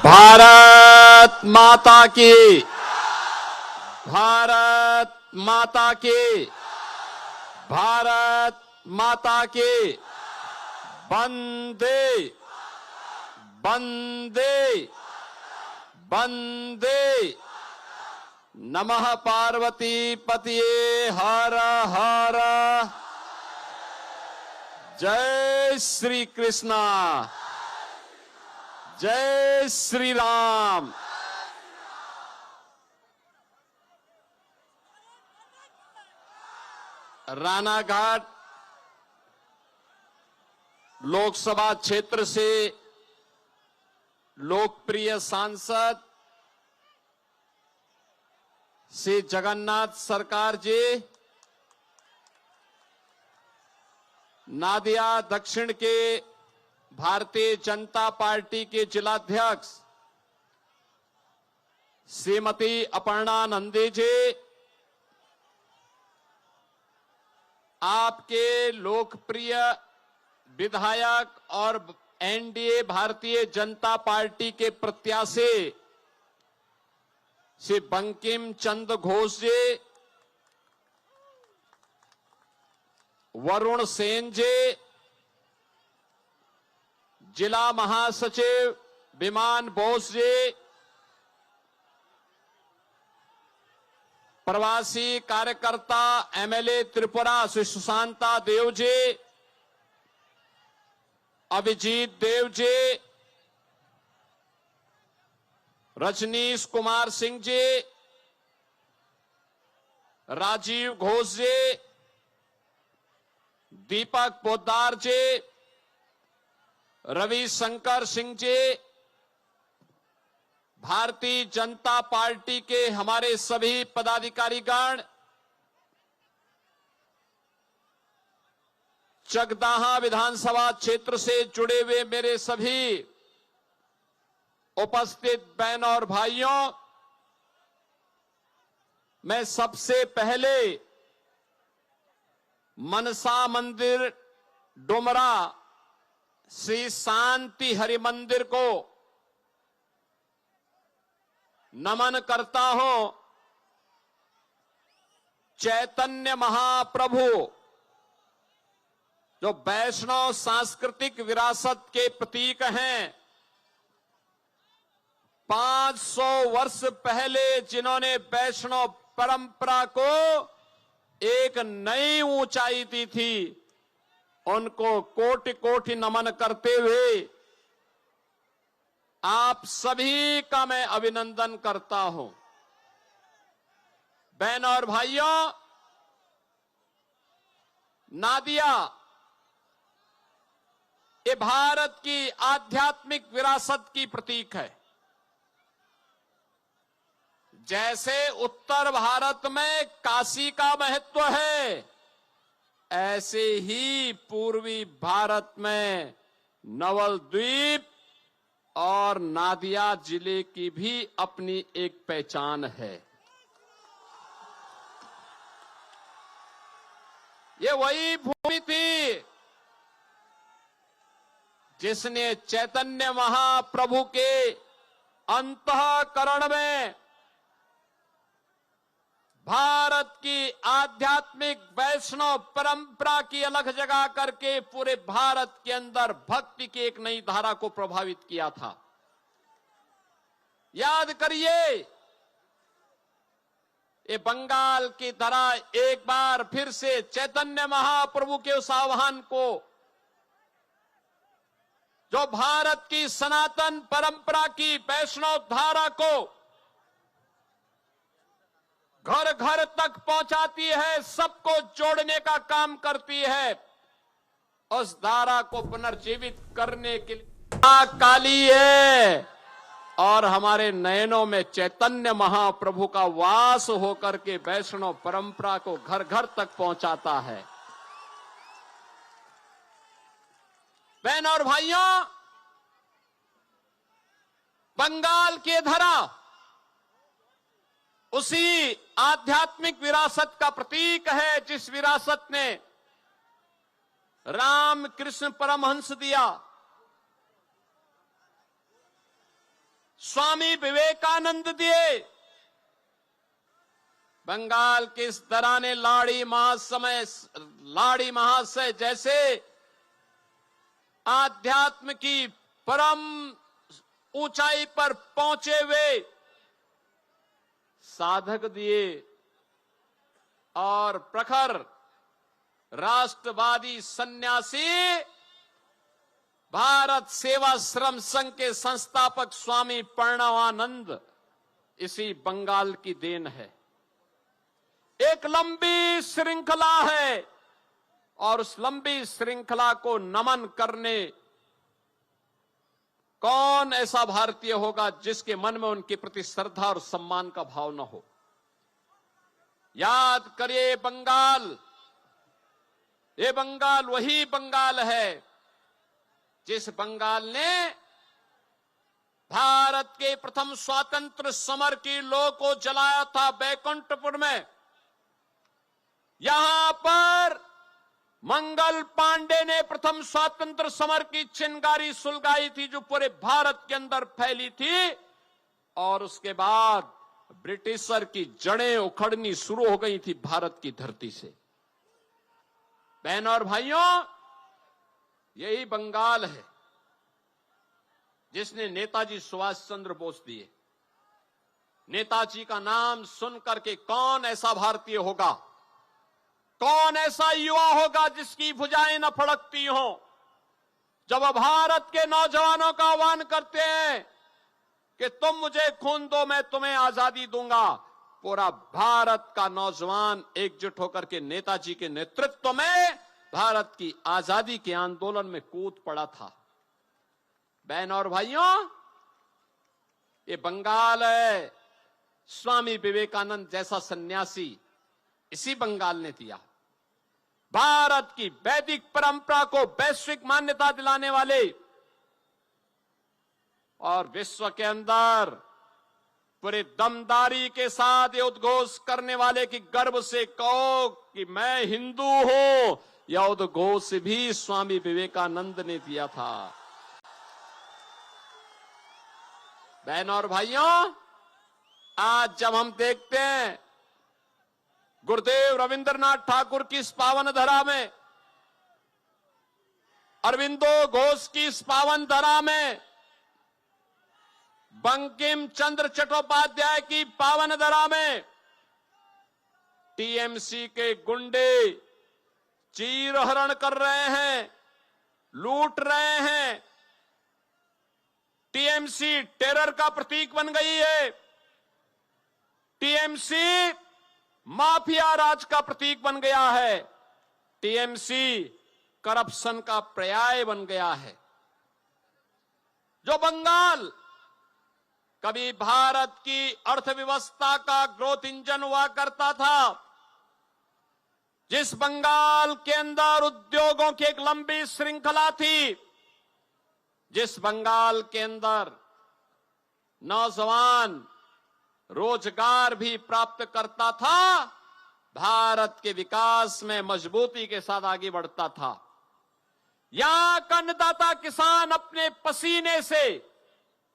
भारत माता की, भारत माता की, भारत माता की। वंदे वंदे वंदे। नमः पार्वती पतिये हर हर। जय श्री कृष्णा, जय श्री राम। रानाघाट लोकसभा क्षेत्र से लोकप्रिय सांसद श्री जगन्नाथ सरकार जी, नादिया दक्षिण के भारतीय जनता पार्टी के जिलाध्यक्ष श्रीमती अपर्णा नंदी जी, आपके लोकप्रिय विधायक और एनडीए भारतीय जनता पार्टी के प्रत्याशी श्री बंकिम चंद्र घोष जी, वरुण सेन जी, जिला महासचिव विमान बोस जी, प्रवासी कार्यकर्ता एमएलए त्रिपुरा श्री सुशांता देव जी, अभिजीत देव जी, रजनीश कुमार सिंह जी, राजीव घोष जी, दीपक पोद्दार जी, रविशंकर सिंह जी, भारतीय जनता पार्टी के हमारे सभी पदाधिकारीगण, चकदाहा विधानसभा क्षेत्र से जुड़े हुए मेरे सभी उपस्थित बहन और भाइयों, मैं सबसे पहले मनसा मंदिर डुमरा श्री शांति हरि मंदिर को नमन करता हूं। चैतन्य महाप्रभु जो वैष्णव सांस्कृतिक विरासत के प्रतीक हैं, 500 वर्ष पहले जिन्होंने वैष्णव परंपरा को एक नई ऊंचाई दी थी, उनको कोटि कोटि नमन करते हुए आप सभी का मैं अभिनंदन करता हूं। बहन और भाइयों, नादिया ये भारत की आध्यात्मिक विरासत की प्रतीक है। जैसे उत्तर भारत में काशी का महत्व है, ऐसे ही पूर्वी भारत में नवलद्वीप और नादिया जिले की भी अपनी एक पहचान है। ये वही भूमि थी जिसने चैतन्य महाप्रभु के अंतःकरण में भारत की आध्यात्मिक वैष्णव परंपरा की अलग जगह करके पूरे भारत के अंदर भक्ति की एक नई धारा को प्रभावित किया था। याद करिए, ये बंगाल की तरह एक बार फिर से चैतन्य महाप्रभु के उस आह्वान को, जो भारत की सनातन परंपरा की वैष्णव धारा को घर घर तक पहुंचाती है, सबको जोड़ने का काम करती है, उस धारा को पुनर्जीवित करने के लिए मां काली है और हमारे नयनों में चैतन्य महाप्रभु का वास होकर के वैष्णव परंपरा को घर घर तक पहुंचाता है। बहन और भाइयों, बंगाल की धरा उसी आध्यात्मिक विरासत का प्रतीक है जिस विरासत ने राम कृष्ण परमहंस दिया, स्वामी विवेकानंद दिए। बंगाल के इस दराने लाड़ी महाशय जैसे आध्यात्म की परम ऊंचाई पर पहुंचे हुए साधक दिए और प्रखर राष्ट्रवादी सन्यासी भारत सेवाश्रम संघ के संस्थापक स्वामी प्रणवानंद इसी बंगाल की देन है। एक लंबी श्रृंखला है और उस लंबी श्रृंखला को नमन करने कौन ऐसा भारतीय होगा जिसके मन में उनके प्रति श्रद्धा और सम्मान का भाव न हो। याद करिए ये बंगाल वही बंगाल है जिस बंगाल ने भारत के प्रथम स्वातंत्र समर की लौ को जलाया था बैकुंठपुर में। यहां पर मंगल पांडे ने प्रथम स्वातंत्र समर की चिंगारी सुलगाई थी जो पूरे भारत के अंदर फैली थी और उसके बाद ब्रिटिशर की जड़ें उखड़नी शुरू हो गई थी भारत की धरती से। बहनों और भाइयों, यही बंगाल है जिसने नेताजी सुभाष चंद्र बोस दिए। नेताजी का नाम सुनकर के कौन ऐसा भारतीय होगा, कौन ऐसा युवा होगा जिसकी भुजाएं न फड़कती हों जब भारत के नौजवानों का आह्वान करते हैं कि तुम मुझे खून दो मैं तुम्हें आजादी दूंगा। पूरा भारत का नौजवान एकजुट होकर के नेताजी के नेतृत्व में भारत की आजादी के आंदोलन में कूद पड़ा था। बहनों और भाइयों, ये बंगाल है स्वामी विवेकानंद जैसा सन्यासी इसी बंगाल ने दिया। भारत की वैदिक परंपरा को वैश्विक मान्यता दिलाने वाले और विश्व के अंदर पूरे दमदारी के साथ ये उद्घोष करने वाले की गर्व से कहो कि मैं हिंदू हूं, यह उद्घोष भी स्वामी विवेकानंद ने दिया था। बहनों और भाइयों, आज जब हम देखते हैं गुरुदेव रविंद्रनाथ ठाकुर की इस पावन धरा में, अरविंदो घोष की इस पावन धरा में, बंकिम चंद्र चट्टोपाध्याय की पावन धरा में टीएमसी के गुंडे चीरहरण कर रहे हैं, लूट रहे हैं। टीएमसी टेरर का प्रतीक बन गई है। टीएमसी माफिया राज का प्रतीक बन गया है। टीएमसी करप्शन का पर्याय बन गया है। जो बंगाल कभी भारत की अर्थव्यवस्था का ग्रोथ इंजन हुआ करता था, जिस बंगाल के अंदर उद्योगों की एक लंबी श्रृंखला थी, जिस बंगाल के अंदर नौजवान रोजगार भी प्राप्त करता था, भारत के विकास में मजबूती के साथ आगे बढ़ता था। यहां का अन्नदाता किसान अपने पसीने से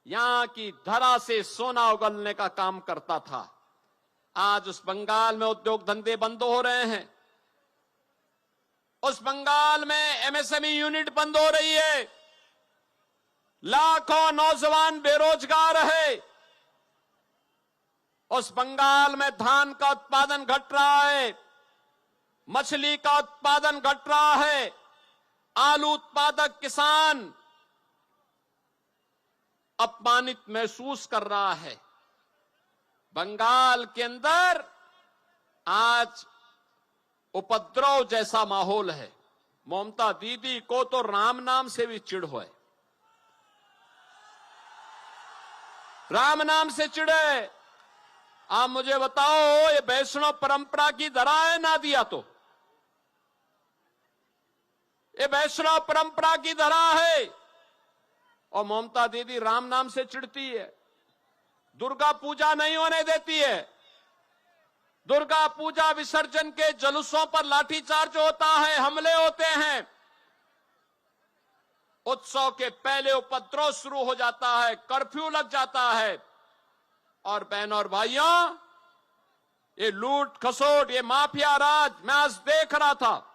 यहां की धरा से सोना उगलने का काम करता था। आज उस बंगाल में उद्योग धंधे बंद हो रहे हैं। उस बंगाल में एमएसएमई यूनिट बंद हो रही है। लाखों नौजवान बेरोजगार है। उस बंगाल में धान का उत्पादन घट रहा है, मछली का उत्पादन घट रहा है। आलू उत्पादक किसान अपमानित महसूस कर रहा है। बंगाल के अंदर आज उपद्रव जैसा माहौल है। ममता दीदी को तो राम नाम से भी चिढ़ है। राम नाम से चिढ़े। आप मुझे बताओ, ये वैष्णव परंपरा की धरा है ना दिया तो? ये वैष्णव परंपरा की धरा है और ममता दीदी राम नाम से चिढ़ती है। दुर्गा पूजा नहीं होने देती है। दुर्गा पूजा विसर्जन के जुलूसों पर लाठीचार्ज होता है, हमले होते हैं। उत्सव के पहले उपद्रव शुरू हो जाता है, कर्फ्यू लग जाता है। और बहनों और भाइयों, ये लूट खसोट, ये माफिया राज मैं आज देख रहा था।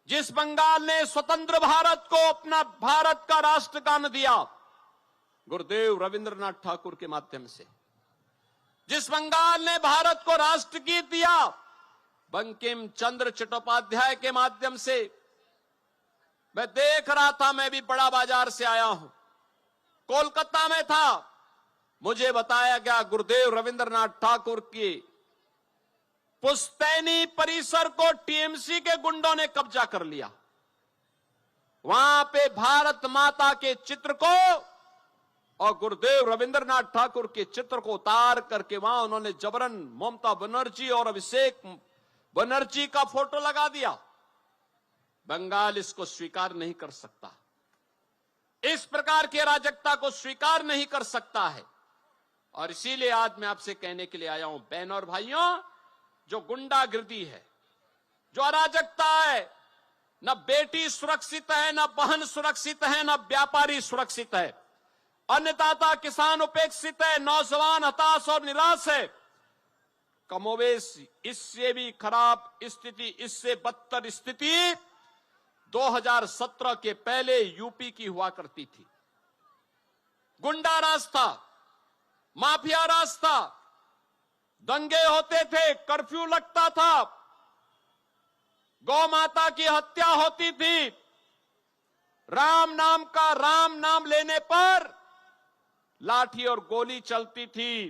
जिस बंगाल ने स्वतंत्र भारत को अपना भारत का राष्ट्रगान दिया, गुरुदेव रविंद्रनाथ ठाकुर के माध्यम से, जिस बंगाल ने भारत को राष्ट्रगीत दिया, बंकिम चंद्र चट्टोपाध्याय के माध्यम से, मैं देख रहा था। मैं भी बड़ा बाजार से आया हूं, कोलकाता में था। मुझे बताया गया गुरुदेव रविंद्रनाथ ठाकुर की पुश्तैनी परिसर को टीएमसी के गुंडों ने कब्जा कर लिया। वहां पे भारत माता के चित्र को और गुरुदेव रविंद्रनाथ ठाकुर के चित्र को उतार करके वहां उन्होंने जबरन ममता बनर्जी और अभिषेक बनर्जी का फोटो लगा दिया। बंगाल इसको स्वीकार नहीं कर सकता, इस प्रकार की अराजकता को स्वीकार नहीं कर सकता है। और इसीलिए आज मैं आपसे कहने के लिए आया हूं, बहनों और भाइयों, जो गुंडागिर्दी है, जो अराजकता है, न बेटी सुरक्षित है, न बहन सुरक्षित है, न व्यापारी सुरक्षित है, अन्नदाता किसान उपेक्षित है, नौजवान हताश और निराश है। कमोवेश इससे भी खराब स्थिति, इससे बदतर स्थिति 2017 के पहले यूपी की हुआ करती थी। गुंडा राज था, माफिया राज था, दंगे होते थे, कर्फ्यू लगता था, गौ माता की हत्या होती थी, राम नाम लेने पर लाठी और गोली चलती थी,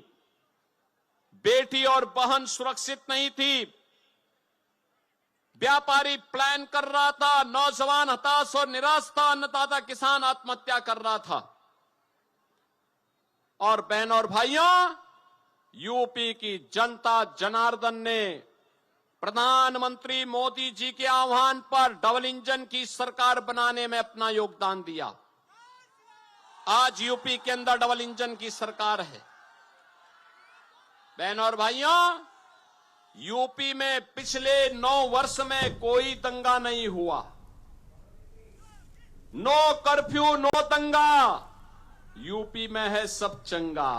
बेटी और बहन सुरक्षित नहीं थी, व्यापारी प्लान कर रहा था, नौजवान हताश और निराश था, अन्नदाता किसान आत्महत्या कर रहा था। और बहनों और भाइयों, यूपी की जनता जनार्दन ने प्रधानमंत्री मोदी जी के आह्वान पर डबल इंजन की सरकार बनाने में अपना योगदान दिया। आज यूपी के अंदर डबल इंजन की सरकार है। बहनों और भाइयों, यूपी में पिछले 9 वर्ष में कोई दंगा नहीं हुआ। नो कर्फ्यू, नो दंगा, यूपी में है सब चंगा।